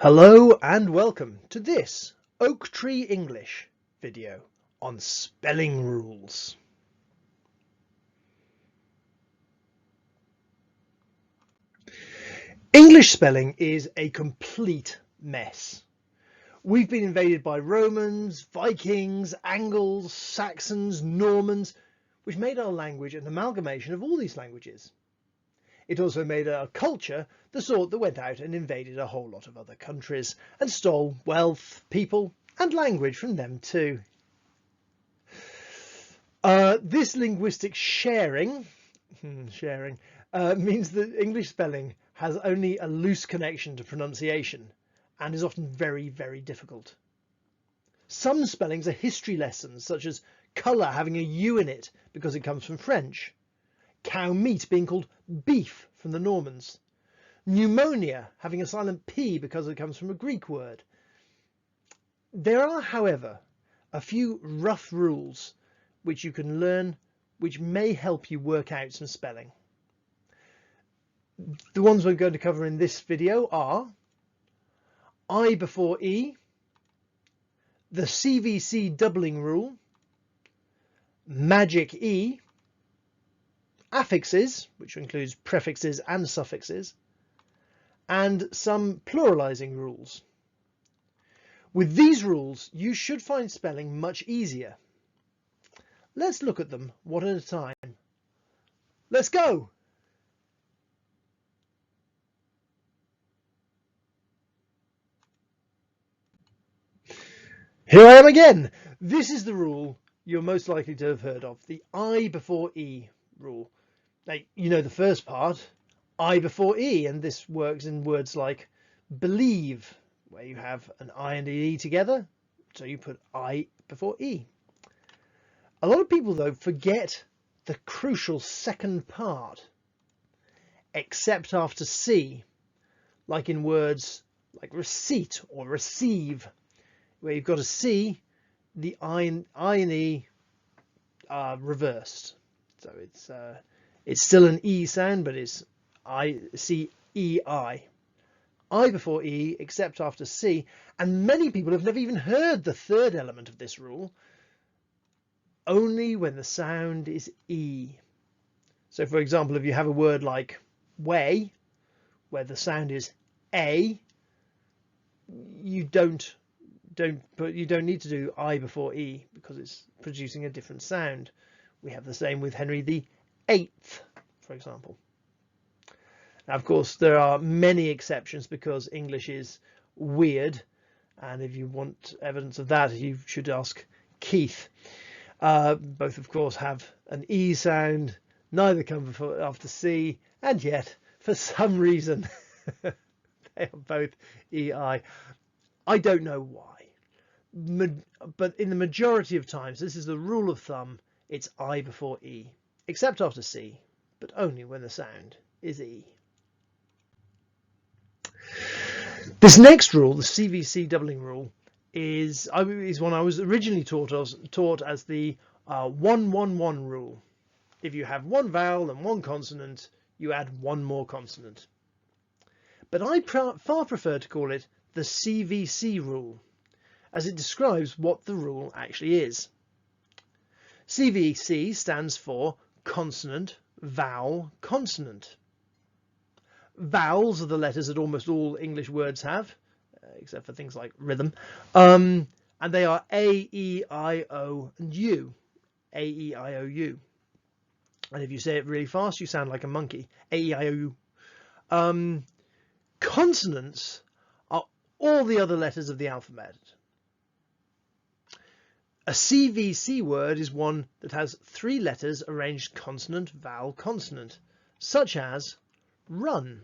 Hello and welcome to this Oak Tree English video on spelling rules. English spelling is a complete mess. We've been invaded by Romans, Vikings, Angles, Saxons, Normans, which made our language an amalgamation of all these languages. It also made our culture the sort that went out and invaded a whole lot of other countries and stole wealth, people, and language from them too. This linguistic sharing means that English spelling has only a loose connection to pronunciation and is often very, very difficult. Some spellings are history lessons, such as colour having a U in it because it comes from French, cow meat being called beef from the Normans, pneumonia having a silent P because it comes from a Greek word. There are, however, a few rough rules which you can learn which may help you work out some spelling. The ones we're going to cover in this video are I before E, the CVC doubling rule, magic E, affixes, which includes prefixes and suffixes, and some pluralizing rules. With these rules, you should find spelling much easier. Let's look at them one at a time. Let's go! Here I am again. This is the rule you're most likely to have heard of, the I before E rule. Now, you know the first part, I before E, and this works in words like believe, where you have an I and an E together, so you put I before E. A lot of people, though, forget the crucial second part, except after C, like in words like receipt or receive, where you've got a C, the I and E are reversed. So it's still an E sound, but it's I-C-E-I. I before E, except after C. And many people have never even heard the third element of this rule, only when the sound is E. So, for example, if you have a word like way, where the sound is A, you don't need to do I before E because it's producing a different sound. We have the same with Henry VIII, for example. Now, of course, there are many exceptions because English is weird, and if you want evidence of that, you should ask Keith. Both, of course, have an E sound, neither come before after C, and yet, for some reason, they are both EI. I don't know why, but in the majority of times, this is the rule of thumb, it's I before E, except after C, but only when the sound is E. This next rule, the CVC doubling rule, is one I was originally taught as the 1-1-1 rule. If you have one vowel and one consonant, you add one more consonant. But I far prefer to call it the CVC rule, as it describes what the rule actually is. CVC stands for consonant, vowel, consonant. Vowels are the letters that almost all English words have, except for things like rhythm, and they are A, E, I, O, and U. A, E, I, O, U. And if you say it really fast, you sound like a monkey. A, E, I, O, U. Consonants are all the other letters of the alphabet. A CVC word is one that has three letters arranged consonant, vowel, consonant, such as run.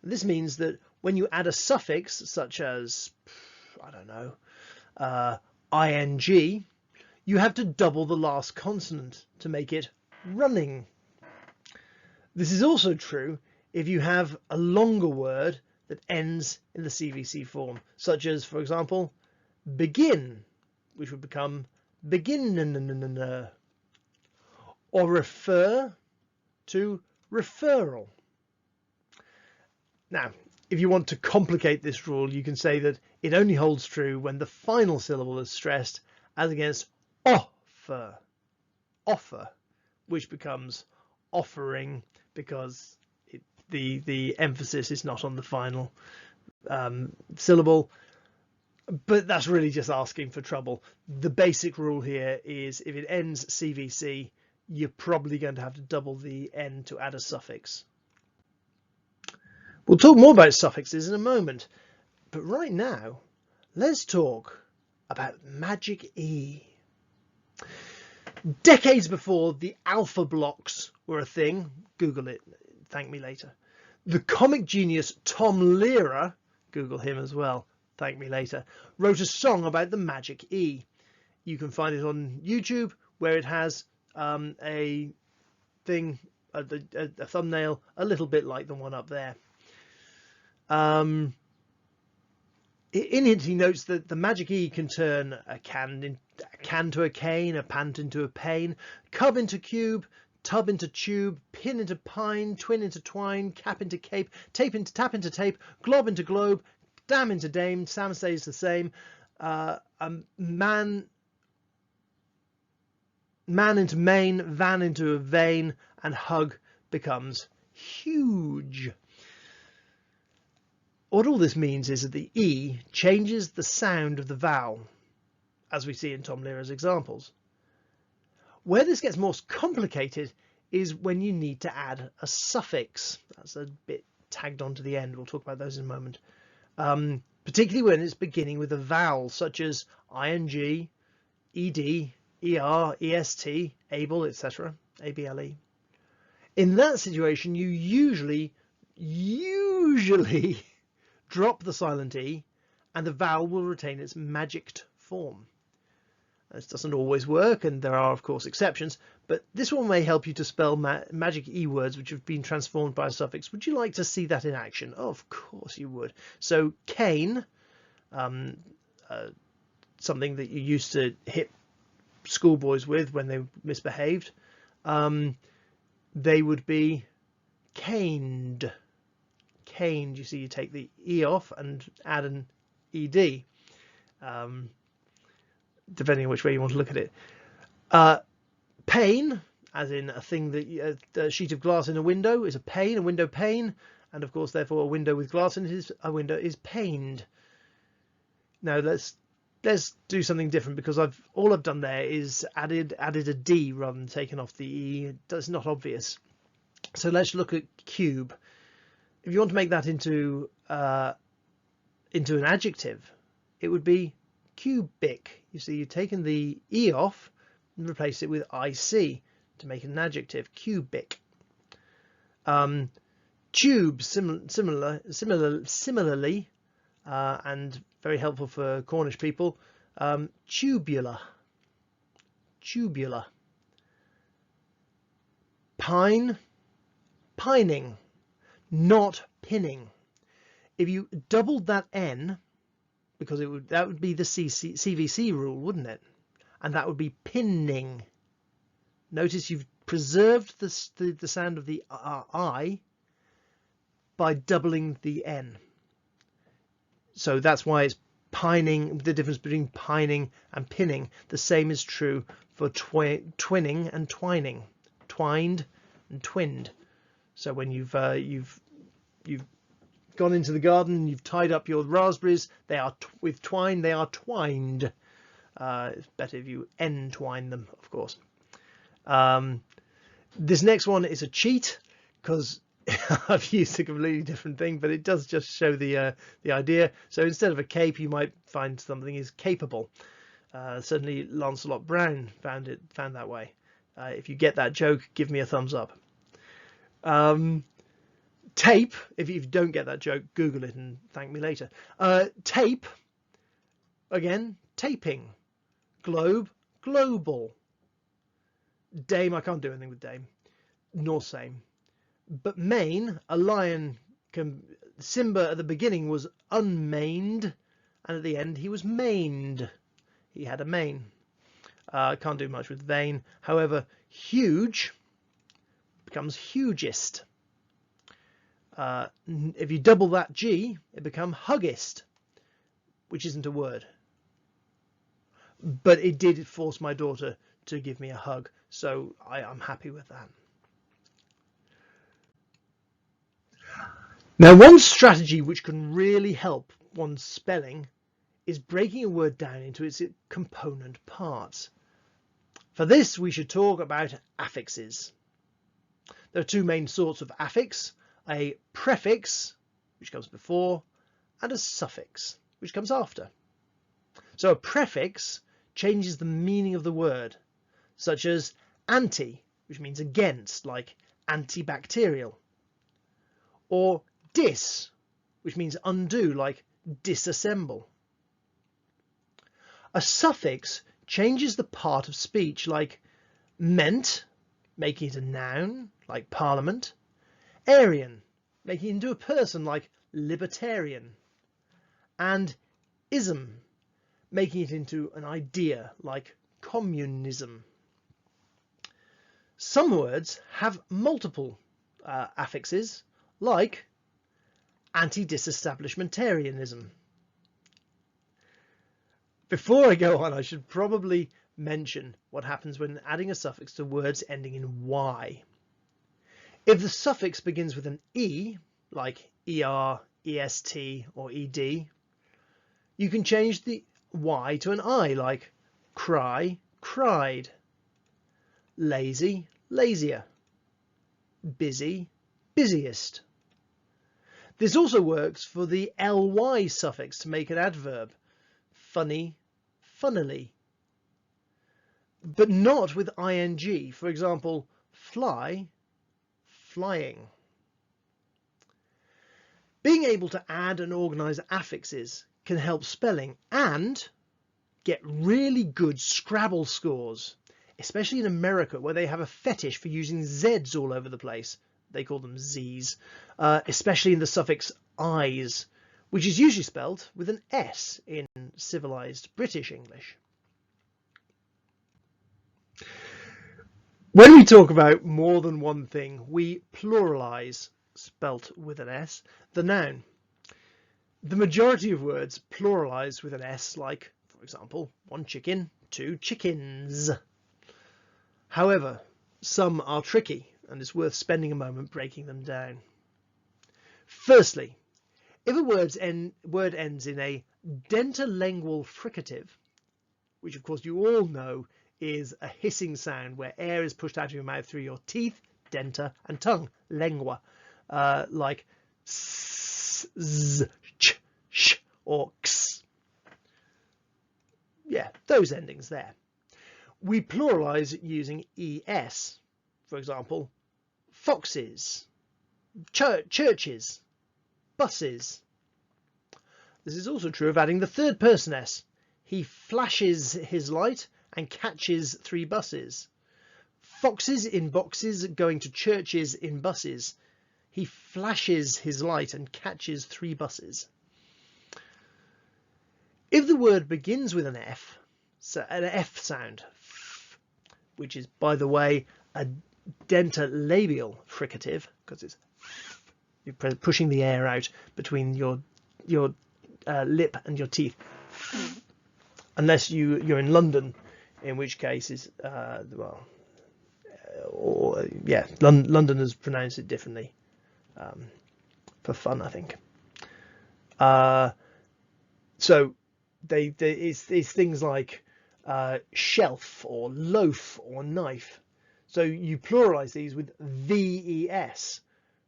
This means that when you add a suffix such as, I don't know, ing, you have to double the last consonant to make it running. This is also true if you have a longer word that ends in the CVC form, such as, for example, begin, which would become begin, or refer to referral. Now, if you want to complicate this rule, you can say that it only holds true when the final syllable is stressed, as against offer, offer, which becomes offering because the emphasis is not on the final syllable. But that's really just asking for trouble. The basic rule here is if it ends CVC, you're probably going to have to double the N to add a suffix. We'll talk more about suffixes in a moment, but right now, let's talk about magic E. Decades before the alpha blocks were a thing, Google it, thank me later, the comic genius Tom Lehrer, Google him as well, thank me later, wrote a song about the magic E. You can find it on YouTube, where it has a thing, a thumbnail, a little bit like the one up there. In it, he notes that the magic E can turn a can to a cane, a pant into a pane, cub into cube, tub into tube, pin into pine, twin into twine, cap into cape, tape into tap into tape, glob into globe, dam into dame, Sam stays the same, man into main, van into a vein, and hug becomes huge. What all this means is that the E changes the sound of the vowel, as we see in Tom Lehrer's examples. Where this gets more complicated is when you need to add a suffix. That's a bit tagged onto the end. We'll talk about those in a moment. Particularly when it's beginning with a vowel such as ing, ed, er, est, able, etc., able. In that situation, you usually drop the silent E and the vowel will retain its magicked form. This doesn't always work, and there are of course exceptions, but this one may help you to spell magic E words which have been transformed by a suffix. Would you like to see that in action? Oh, of course you would. So cane, something that you used to hit schoolboys with when they misbehaved, they would be caned. Caned, you see, you take the E off and add an ED, depending on which way you want to look at it. Pane, as in a thing that a sheet of glass in a window is a pane, a window pane, and of course therefore a window with glass in it is a window is paned. Now let's do something different, because all I've done there is added a D rather than taken off the E. It's not obvious. So let's look at cube. If you want to make that into an adjective, it would be cubic. You see, you've taken the E off and replaced it with IC to make it an adjective, cubic. Tube, similarly, and very helpful for Cornish people, tubular. Tubular. Pine, pining. Not pinning. If you doubled that N, because that would be the CVC rule, wouldn't it? And that would be pinning. Notice you've preserved the sound of the I by doubling the N. So that's why it's pining, the difference between pining and pinning. The same is true for twinning and twining. Twined and twinned. So when you've gone into the garden and you've tied up your raspberries, they are with twine, they are twined. It's better if you entwine them, of course. This next one is a cheat, because I've used a completely different thing, but it does just show the idea. So instead of a cape, you might find something is capable. Certainly Lancelot Brown found that way. If you get that joke, give me a thumbs up. Tape, if you don't get that joke, Google it and thank me later. Tape, again, taping. Globe, global. Dame, I can't do anything with dame, nor same. But mane, a lion, Simba at the beginning was unmaned, and at the end he was maned. He had a mane. Can't do much with vein. However, huge becomes hugest. If you double that G, it becomes huggist, which isn't a word. But it did force my daughter to give me a hug, so I'm happy with that. Now, one strategy which can really help one's spelling is breaking a word down into its component parts. For this, we should talk about affixes. There are two main sorts of affix, a prefix, which comes before, and a suffix, which comes after. So a prefix changes the meaning of the word, such as anti, which means against, like antibacterial, or dis, which means undo, like disassemble. A suffix changes the part of speech, like meant, making it a noun, like parliament, Aryan, making it into a person, like libertarian, and ism, making it into an idea, like communism. Some words have multiple affixes, like anti-disestablishmentarianism. Before I go on, I should probably mention what happens when adding a suffix to words ending in Y. If the suffix begins with an E, like ER, EST, or ED, you can change the Y to an I, like cry, cried, lazy, lazier, busy, busiest. This also works for the ly suffix to make an adverb, funny, funnily, but not with ing. For example, fly, flying. Being able to add and organize affixes can help spelling and get really good Scrabble scores, especially in America, where they have a fetish for using Zs all over the place. They call them Zs, especially in the suffix Is, which is usually spelled with an S in civilized British English. When we talk about more than one thing, we pluralize, spelt with an S, the noun. The majority of words pluralize with an S, like, for example, one chicken, two chickens. However, some are tricky, and it's worth spending a moment breaking them down. Firstly, if a word ends in a dentalingual fricative, which of course you all know is a hissing sound where air is pushed out of your mouth through your teeth, denta, and tongue, lengua, like s, z, ch, sh, or x. Yeah, those endings there. We pluralize using es. For example, foxes, churches, buses. This is also true of adding the third person s. He flashes his light and catches 3 buses. Foxes in boxes going to churches in buses. He flashes his light and catches 3 buses. If the word begins with an F, so an F sound, which is, by the way, a dentalabial fricative, because it's you're pushing the air out between your lip and your teeth, unless you're in London, in which case is Londoners pronounce it differently, for fun, I think. So it's things like shelf or loaf or knife. So you pluralize these with VES.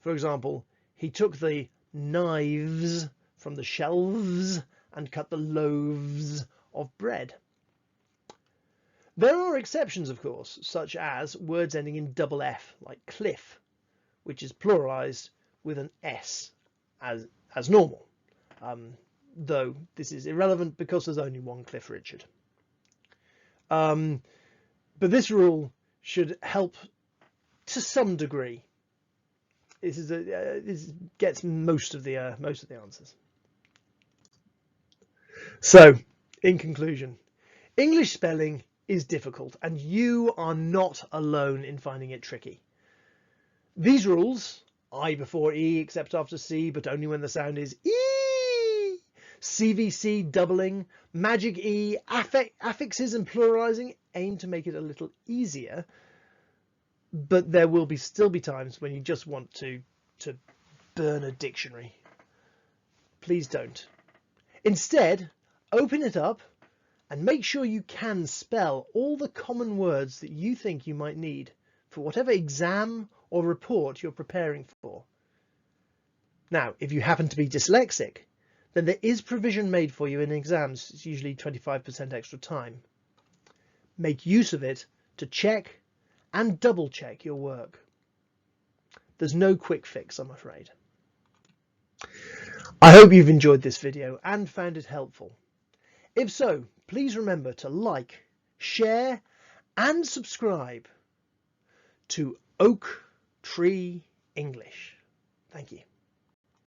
For example, he took the knives from the shelves and cut the loaves of bread. There are exceptions, of course, such as words ending in double F, like cliff, which is pluralized with an S as normal, though this is irrelevant because there's only one Cliff Richard. But this rule should help to some degree. This gets most of the answers. So, in conclusion, English spelling is difficult, and you are not alone in finding it tricky. These rules I before E except after C, but only when the sound is E. CVC doubling, magic E, affixes and pluralizing aim to make it a little easier, but there will still be times when you just want to burn a dictionary. Please don't. Instead, open it up and make sure you can spell all the common words that you think you might need for whatever exam or report you're preparing for. Now, if you happen to be dyslexic, then there is provision made for you in exams. It's usually 25% extra time. Make use of it to check and double check your work. There's no quick fix, I'm afraid. I hope you've enjoyed this video and found it helpful. If so, please remember to like, share and subscribe to Oak Tree English. Thank you.